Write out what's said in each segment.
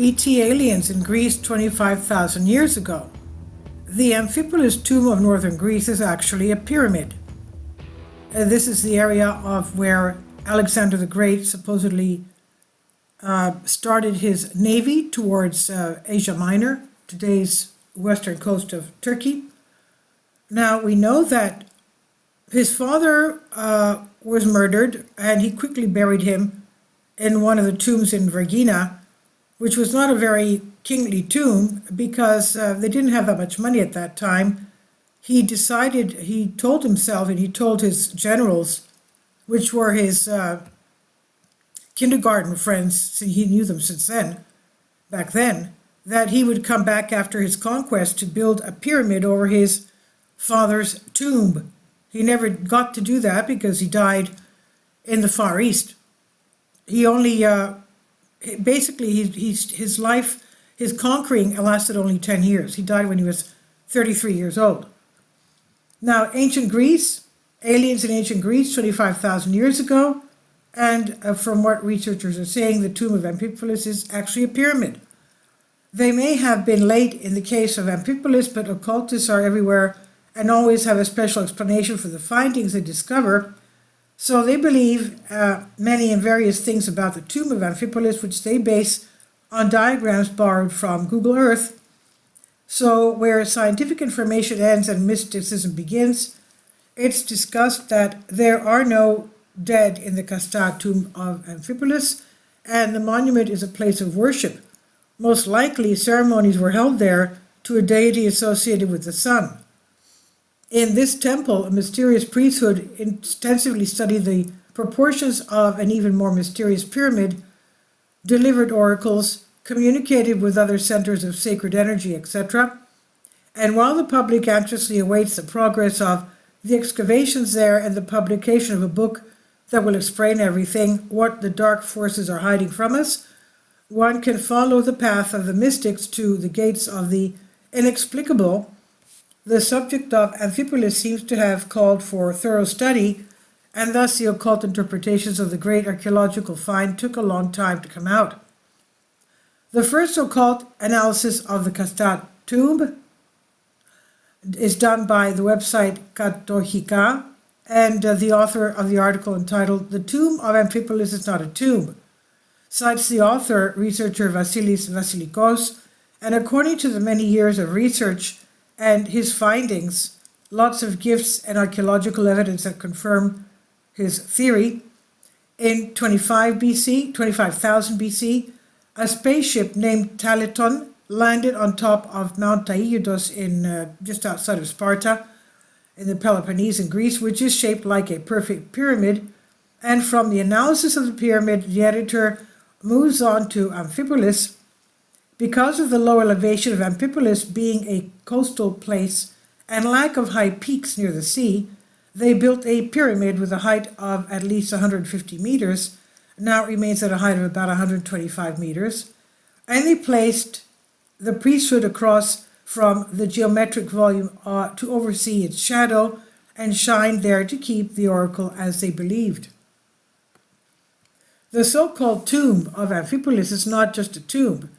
ET aliens in Greece 25,000 years ago. The Amphipolis tomb of northern Greece is actually a pyramid. This is the area of where Alexander the Great supposedly started his navy towards Asia Minor, today's western coast of Turkey. Now we know that his father was murdered, and he quickly buried him in one of the tombs in Vergina, which was not a very kingly tomb because they didn't have that much money at that time. He told himself and he told his generals, which were his kindergarten friends, he knew them back then, that he would come back after his conquest to build a pyramid over his father's tomb. He never got to do that because he died in the Far East. He only, his conquering lasted only 10 years. He died when he was 33 years old. Now, ancient Greece, aliens in ancient Greece 25,000 years ago, and from what researchers are saying, the tomb of Amphipolis is actually a pyramid. They may have been late in the case of Amphipolis, but occultists are everywhere and always have a special explanation for the findings they discover. So they believe many and various things about the tomb of Amphipolis, which they base on diagrams borrowed from Google Earth. So where scientific information ends and mysticism begins, it's discussed that there are no dead in the Castad tomb of Amphipolis, and the monument is a place of worship. Most likely, ceremonies were held there to a deity associated with the sun. In this temple, a mysterious priesthood intensively studied the proportions of an even more mysterious pyramid, delivered oracles, communicated with other centers of sacred energy, etc. And while the public anxiously awaits the progress of the excavations there and the publication of a book that will explain everything, what the dark forces are hiding from us, one can follow the path of the mystics to the gates of the inexplicable. The subject of Amphipolis seems to have called for thorough study, and thus the occult interpretations of the great archaeological find took a long time to come out. The first occult analysis of the Castad tomb is done by the website Katolika, and the author of the article entitled "The Tomb of Amphipolis is Not a Tomb" cites the author, researcher Vasilis Vasilikos, and according to the many years of research and his findings, lots of gifts and archaeological evidence that confirm his theory, in 25,000 BC, a spaceship named Talaton landed on top of Mount Taigidos in just outside of Sparta in the Peloponnese in Greece, which is shaped like a perfect pyramid. And from the analysis of the pyramid, the editor moves on to Amphipolis. Because of the low elevation of Amphipolis being a coastal place and lack of high peaks near the sea, they built a pyramid with a height of at least 150 meters. Now it remains at a height of about 125 meters. And they placed the priesthood across from the geometric volume to oversee its shadow and shine there to keep the oracle as they believed. The so-called tomb of Amphipolis is not just a tomb.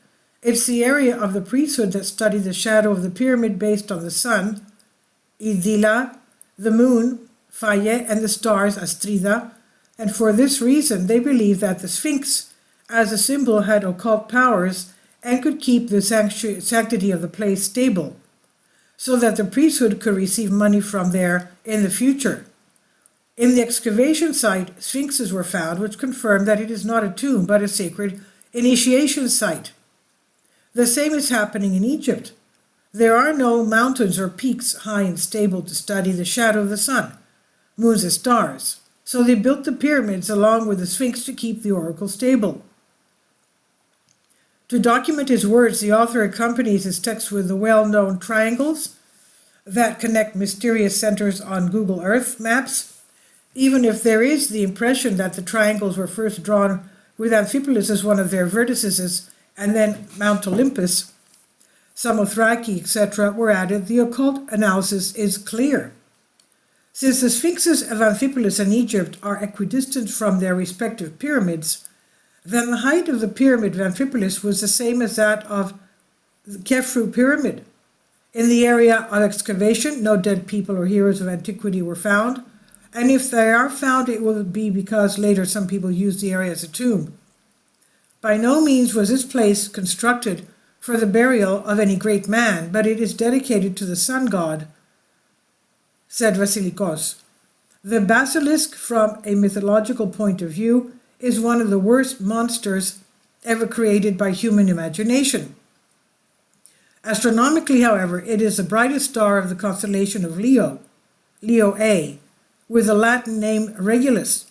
It's the area of the priesthood that studied the shadow of the pyramid based on the sun, Idila, the moon, Faye, and the stars, Astrida, and for this reason they believe that the Sphinx, as a symbol, had occult powers and could keep the sanctity of the place stable, so that the priesthood could receive money from there in the future. In the excavation site, sphinxes were found, which confirmed that it is not a tomb but a sacred initiation site. The same is happening in Egypt. There are no mountains or peaks high and stable to study the shadow of the sun, moons, and stars, so they built the pyramids along with the Sphinx to keep the oracle stable. To document his words, the author accompanies his text with the well-known triangles that connect mysterious centers on Google Earth maps, even if there is the impression that the triangles were first drawn with Amphipolis as one of their vertices, and then Mount Olympus, Samothraki, etc. were added. The occult analysis is clear. Since the sphinxes of Amphipolis and Egypt are equidistant from their respective pyramids, then the height of the pyramid of Amphipolis was the same as that of the Khafre pyramid. In the area of excavation, no dead people or heroes of antiquity were found, and if they are found, it will be because later some people used the area as a tomb. By no means was this place constructed for the burial of any great man, but it is dedicated to the sun god, said Vasilikos. The basilisk, from a mythological point of view, is one of the worst monsters ever created by human imagination. Astronomically, however, it is the brightest star of the constellation of Leo, Leo A, with the Latin name Regulus.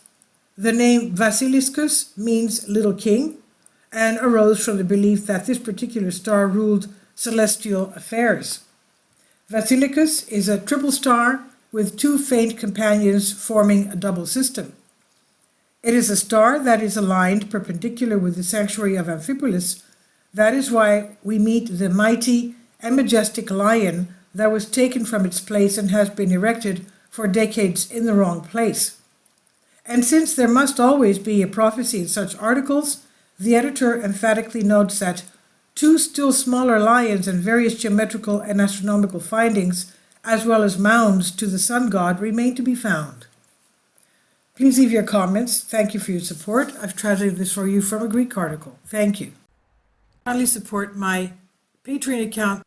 The name Vasiliscus means little king, and arose from the belief that this particular star ruled celestial affairs. Vasilicus is a triple star with two faint companions forming a double system. It is a star that is aligned perpendicular with the sanctuary of Amphipolis. That is why we meet the mighty and majestic lion that was taken from its place and has been erected for decades in the wrong place. And since there must always be a prophecy in such articles, the editor emphatically notes that two still smaller lions and various geometrical and astronomical findings, as well as mounds to the sun god, remain to be found. Please leave your comments. Thank you for your support. I've translated this for you from a Greek article. Thank you. Kindly support my Patreon account.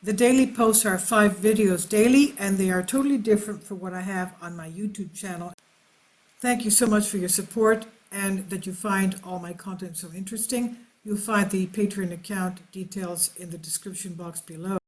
The daily posts are 5 videos daily, and they are totally different from what I have on my YouTube channel. Thank you so much for your support and that you find all my content so interesting. You'll find the Patreon account details in the description box below.